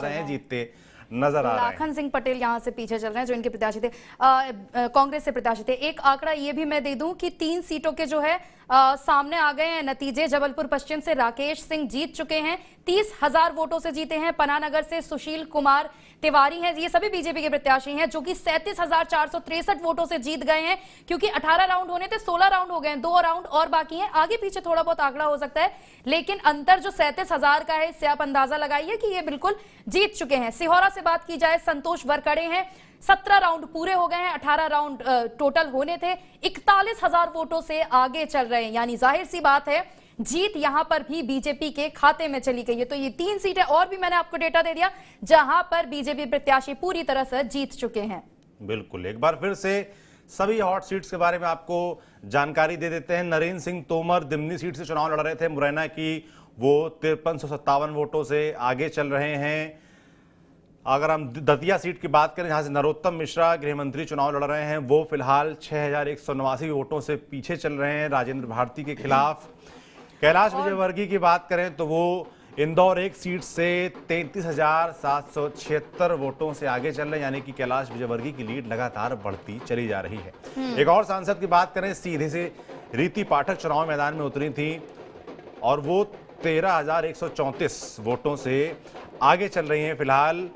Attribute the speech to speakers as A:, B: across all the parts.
A: रहे हैं, जीतते नजर आ रहे हैं।
B: लाखन सिंह पटेल यहां से पीछे चल रहे हैं जो इनके प्रत्याशी थे, कांग्रेस से प्रत्याशी थे। एक आंकड़ा ये भी मैं दे दूं कि 3 सीटों के जो है सामने आ गए हैं नतीजे। जबलपुर पश्चिम से राकेश सिंह जीत चुके हैं, 30,000 वोटों से जीते हैं। पनानगर से सुशील कुमार तिवारी हैं, ये सभी बीजेपी के प्रत्याशी हैं, जो कि 37,463 वोटों से जीत गए हैं, क्योंकि 18 राउंड होने थे, 16 राउंड हो गए हैं, 2 राउंड और बाकी हैं। आगे पीछे थोड़ा बहुत आंकड़ा हो सकता है, लेकिन अंतर जो 37,000 का है, इससे आप अंदाजा लगाइए कि ये बिल्कुल जीत चुके हैं। सिहोरा से बात की जाए, संतोष वरकड़े हैं, 17 राउंड पूरे हो गए हैं, 18 राउंड टोटल होने थे, 41,000 वोटों से आगे चल रहे हैं। यानी जाहिर सी बात है जीत यहां पर भी बीजेपी के खाते में चली गई है। तो ये 3 सीटें और भी मैंने आपको डेटा दे दिया जहां पर बीजेपी प्रत्याशी पूरी तरह से जीत चुके हैं।
A: बिल्कुल, एक बार फिर से सभी हॉट सीट्स के बारे में आपको जानकारी दे देते हैं। नरेंद्र सिंह तोमर दिमनी सीट से चुनाव लड़ रहे थे, मुरैना की, वो 5357 वोटों से आगे चल रहे हैं। अगर हम दतिया सीट की बात करें, जहां से नरोत्तम मिश्रा गृह मंत्री चुनाव लड़ रहे हैं, वो फिलहाल 6189 वोटों से पीछे चल रहे हैं राजेंद्र भारती के खिलाफ। कैलाश विजयवर्गीय की बात करें तो वो इंदौर एक सीट से 33,776 वोटों से आगे चल रहे हैं, यानी कि कैलाश विजयवर्गीय की लीड लगातार बढ़ती चली जा रही है। एक और सांसद की बात करें, सीधे से रीति पाठक चुनाव मैदान में उतरी थी और वो 13,134 वोटों से आगे चल रही हैं फिलहाल,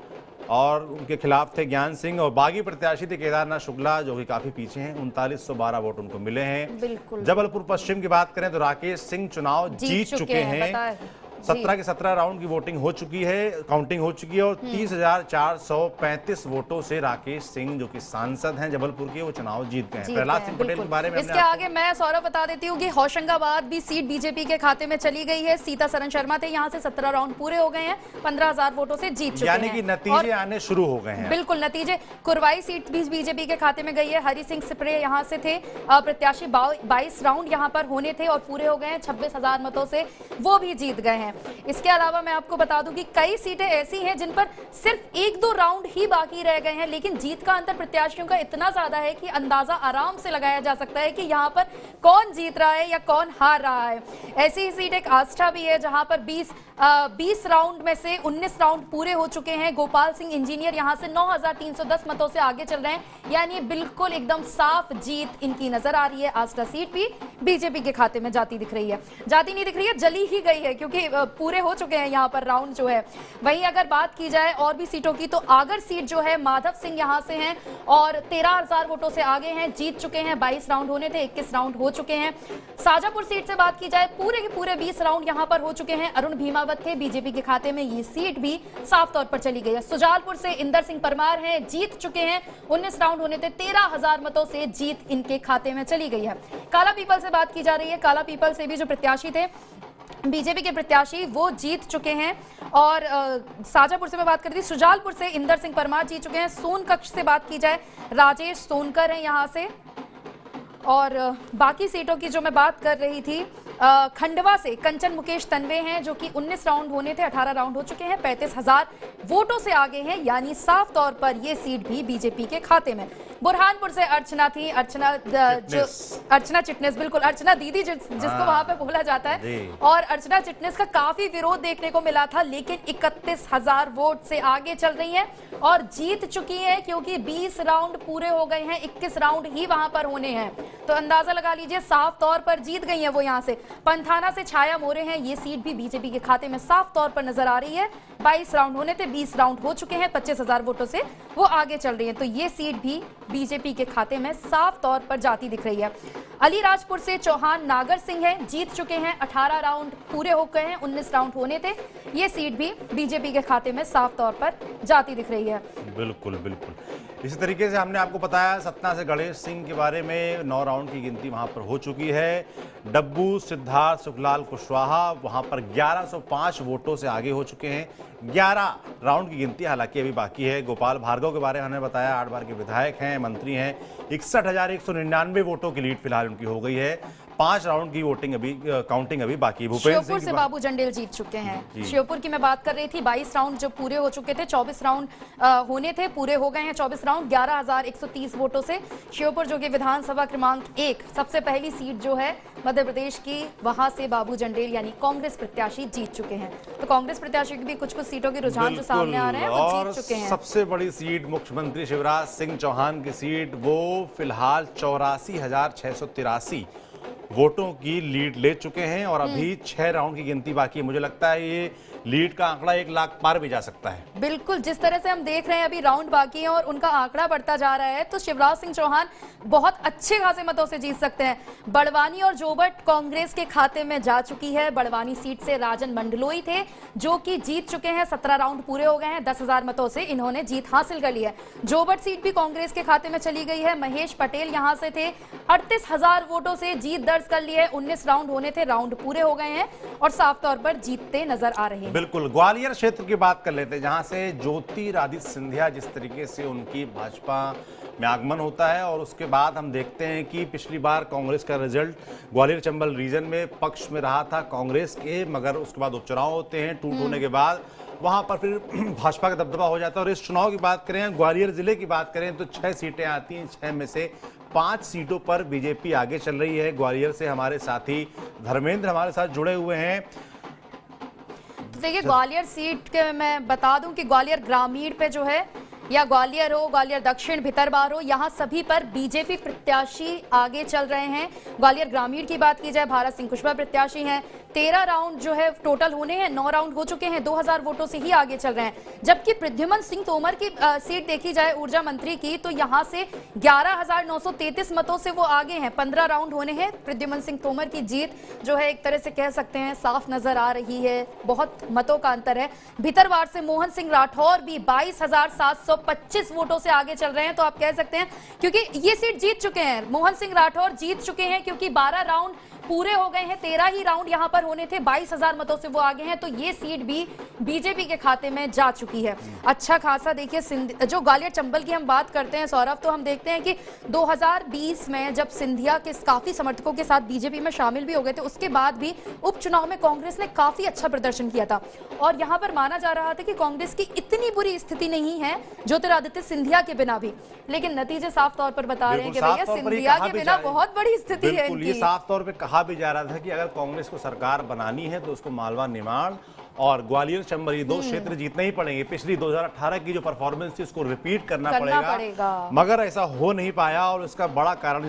A: और उनके खिलाफ थे ज्ञान सिंह, और बागी प्रत्याशी थे केदारनाथ शुक्ला, जो कि काफी पीछे हैं, 3912 वोट उनको मिले हैं। जबलपुर पश्चिम की बात करें तो राकेश सिंह चुनाव जीत चुके हैं, 17 के 17 राउंड की वोटिंग हो चुकी है, काउंटिंग हो चुकी है, और 30,435 वोटों से राकेश सिंह, जो कि सांसद हैं जबलपुर के, वो चुनाव जीत गए हैं। प्रहलाद सिंह पटेल के बारे में
B: इसके आगे मैं सौरभ बता देती हूँ कि होशंगाबाद भी सीट बीजेपी के खाते में चली गई है। सीता सरन शर्मा थे, यहाँ से 17 राउंड पूरे हो गए हैं, 15,000 वोटों से जीत चुके हैं,
A: यानी कि नतीजे आने शुरू हो गए हैं।
B: बिल्कुल नतीजे। कुरवाई सीट भी बीजेपी के खाते में गई है। हरि सिंह सिपरे यहाँ से थे प्रत्याशी, 22 राउंड यहाँ पर होने थे और पूरे हो गए हैं 26,000 मतों से, वो भी जीत गए हैं। इसके अलावा मैं आपको बता दूं कि कई सीटें ऐसी हैं जिन पर सिर्फ 1-2 राउंड ही बाकी रह गए हैं, लेकिन जीत का अंतर प्रत्याशियों का इतना ज्यादा है कि अंदाजा आराम से लगाया जा सकता है कि यहां पर कौन जीत रहा है या कौन हार रहा है। ऐसी ही सीट एक आस्था भी है, जहां पर 20 राउंड में से 19 राउंड पूरे हो चुके हैं। गोपाल सिंह इंजीनियर यहां से 9,310 मतों से आगे चल रहे हैं, यानी बिल्कुल एकदम साफ जीत इनकी नजर आ रही है। आस्था सीट भी बीजेपी के खाते में जाती दिख रही है, जाती नहीं दिख रही है, जली ही गई है, क्योंकि पूरे हो चुके हैं यहाँ पर राउंड जो है। वहीं अगर बात की जाए और भी सीटों की, तो आगर सीट जो है माधव सिंह यहाँ से हैं और 13,000 वोटों से आगे हैं, जीत चुके हैं। 22 राउंड होने थे, 21 राउंड हो चुके हैं। शाजापुर सीट से बात की जाए, पूरे के पूरे 20 राउंड यहाँ पर हो चुके हैं। अरुण भीमावत थे बीजेपी के खाते में, ये सीट भी साफ तौर पर चली गई है। सुजालपुर से इंदर सिंह परमार हैं, जीत चुके हैं, 19 राउंड होने थे, 13,000 मतों से जीत इनके खाते में चली गई है। काला पीपल से बात की जा रही है, काला पीपल से भी जो प्रत्याशी थे बीजेपी के प्रत्याशी, वो जीत चुके हैं। और शाजापुर से मैं बात कर रही थी, सुजालपुर से इंदर सिंह परमार जीत चुके हैं। सोनकक्ष से बात की जाए, राजेश सोनकर हैं यहाँ से। और बाकी सीटों की जो मैं बात कर रही थी, खंडवा से कंचन मुकेश तन्वे हैं, जो कि 19 राउंड होने थे, 18 राउंड हो चुके हैं, 35,000 वोटों से आगे हैं, यानी साफ तौर पर ये सीट भी बीजेपी के खाते में। बुरहानपुर से अर्चना थी, अर्चना चिटनेस, बिल्कुल अर्चना दीदी जिसको वहां पे बोला जाता है, और अर्चना चिटनेस का काफी विरोध देखने को मिला था, लेकिन 31,000 वोट से आगे चल रही हैं और जीत चुकी हैं, क्योंकि 20 राउंड पूरे हो गए हैं, 21 राउंड ही वहां पर होने हैं। तो अंदाजा लगा लीजिए, साफ तौर पर जीत गई हैं वो यहाँ से। पंथाना से छाया मोरे हैं, ये सीट भी बीजेपी के खाते में साफ तौर पर नजर आ रही है। 22 राउंड होने थे, 20 राउंड हो चुके हैं, 25,000 वोटों से वो आगे चल रही है। तो ये सीट भी बीजेपी के खाते में साफ तौर पर जाती दिख रही है। अलीराजपुर से चौहान नागर सिंह हैं, जीत चुके हैं, 18 राउंड पूरे हो गए हैं, 19 राउंड होने थे, ये सीट भी बीजेपी के खाते में साफ तौर पर जाती दिख रही है।
A: बिल्कुल बिल्कुल, इसी तरीके से हमने आपको बताया सतना से गणेश सिंह के बारे में, 9 राउंड की गिनती वहां पर हो चुकी है। डब्बू सिद्धार्थ सुखलाल कुशवाहा वहां पर 1105 वोटों से आगे हो चुके हैं। 11 राउंड की गिनती हालांकि अभी बाकी है। गोपाल भार्गव के बारे में हमने बताया, 8 बार के विधायक हैं, मंत्री हैं, 61,199 वोटों की लीड फिलहाल उनकी हो गई है। 5 राउंड की वोटिंग काउंटिंग अभी बाकी। भूपेंद्र
B: श्योपुर
A: सिंह
B: से
A: की बात-
B: बाबू जंडेल जीत चुके हैं। श्योपुर की मैं बात कर रही थी, 22 राउंड जो पूरे हो चुके थे, 24 राउंड होने थे, पूरे हो गए हैं 24 राउंड 11,130 वोटों से। श्योपुर जो कि विधानसभा क्रमांक 1 सबसे पहली सीट जो है मध्य प्रदेश की, वहां से बाबू जंडेल यानी कांग्रेस प्रत्याशी जीत चुके हैं। तो कांग्रेस प्रत्याशी की भी कुछ सीटों के रुझान जो सामने आ रहे हैं वो
A: और
B: जीत चुके हैं।
A: सबसे बड़ी सीट मुख्यमंत्री शिवराज सिंह चौहान की सीट, वो फिलहाल 84,683 वोटों की लीड ले चुके हैं और अभी 6 राउंड की गिनती बाकी है। मुझे लगता है ये लीड का आंकड़ा 1 लाख पार भी जा सकता है।
B: बिल्कुल, जिस तरह से हम देख रहे हैं अभी राउंड बाकी है और उनका आंकड़ा बढ़ता जा रहा है, तो शिवराज सिंह चौहान बहुत अच्छे खासे मतों से जीत सकते हैं। बड़वानी और जोबट कांग्रेस के खाते में जा चुकी है। बड़वानी सीट से राजन मंडलोई थे जो कि जीत चुके हैं, 17 राउंड पूरे हो गए हैं, 10,000 मतों से इन्होंने जीत हासिल कर ली है। जोबट सीट भी कांग्रेस के खाते में चली गई है। महेश पटेल यहां से थे, 38,000 वोटों से जीत दर्ज कर ली है। 19 राउंड होने थे, राउंड पूरे हो गए हैं और साफ तौर पर जीतते नजर आ रहे हैं।
A: बिल्कुल, ग्वालियर क्षेत्र की बात कर लेते हैं, जहां से ज्योतिरादित्य सिंधिया, जिस तरीके से उनकी भाजपा में आगमन होता है और उसके बाद हम देखते हैं कि पिछली बार कांग्रेस का रिजल्ट ग्वालियर चंबल रीजन में पक्ष में रहा था कांग्रेस के, मगर उसके बाद उपचुनाव होते हैं, टूट होने के बाद वहां पर फिर भाजपा का दबदबा हो जाता है। और इस चुनाव की बात करें, ग्वालियर जिले की बात करें तो 6 सीटें आती हैं, 6 में से 5 सीटों पर बीजेपी आगे चल रही है। ग्वालियर से हमारे साथी धर्मेंद्र हमारे साथ जुड़े हुए हैं।
B: देखिए, ग्वालियर सीट के मैं बता दूं कि ग्वालियर ग्रामीण पे जो है, या ग्वालियर हो, ग्वालियर दक्षिण, भितरवार हो, यहाँ सभी पर बीजेपी प्रत्याशी आगे चल रहे हैं। ग्वालियर ग्रामीण की बात की जाए, भारत सिंह कुशवाहा प्रत्याशी हैं। 13 राउंड जो है टोटल होने हैं, 9 राउंड हो चुके हैं, 2,000 वोटों से ही आगे चल रहे हैं। जबकि प्रद्युमन सिंह तोमर की सीट देखी जाए, ऊर्जा मंत्री की, तो यहाँ से 11,933 मतों से वो आगे हैं। 15 राउंड होने हैं। प्रद्युमन सिंह तोमर की जीत जो है एक तरह से कह सकते हैं साफ नजर आ रही है, बहुत मतों का अंतर है। भितरवार से मोहन सिंह राठौर भी 22,725 वोटों से आगे चल रहे हैं। तो आप कह सकते हैं, क्योंकि ये सीट जीत चुके हैं, मोहन सिंह राठौर जीत चुके हैं, क्योंकि 12 राउंड पूरे हो गए हैं, 13 ही राउंड यहां पर होने थे, 22,000 मतों से वो आगे हैं। तो ये सीट भी बीजेपी के खाते में जा चुकी है। अच्छा खासा देखिए, जो ग्वालियर चंबल की हम बात करते हैं सौरभ, तो हम देखते हैं कि 2020 में जब सिंधिया के काफी समर्थकों के साथ बीजेपी में शामिल भी हो गए थे, उसके बाद भी उपचुनाव में कांग्रेस ने काफी अच्छा प्रदर्शन किया था और यहां पर माना जा रहा था कि कांग्रेस की इतनी बुरी स्थिति नहीं है ज्योतिरादित्य सिंधिया के बिना भी, लेकिन नतीजे साफ तौर पर बता रहे हैं कि भैया सिंधिया के बिना बहुत बड़ी स्थिति है इनकी।
A: ये साफ तौर पर कहा भी जा रहा था कि अगर कांग्रेस को सरकार बनानी है तो उसको मालवा, निमाड़ और ग्वालियर चंबल ये 2 क्षेत्र जीतने ही पड़ेंगे। पिछली 2018 की जो परफॉर्मेंस थी उसको रिपीट करना पड़ेगा, मगर ऐसा हो नहीं पाया और इसका बड़ा कारण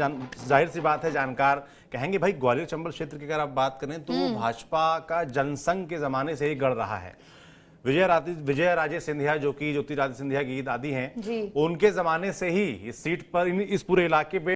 A: जाहिर सी बात है, जानकार कहेंगे भाई ग्वालियर चंबल क्षेत्र की अगर आप बात करें तो भाजपा का जनसंघ के जमाने से ही गढ़ रहा है। विजय राजे सिंधिया जो कि ज्योतिरादित्य सिंधिया की दादी हैं, उनके जमाने से ही इस सीट पर, इस पूरे इलाके पे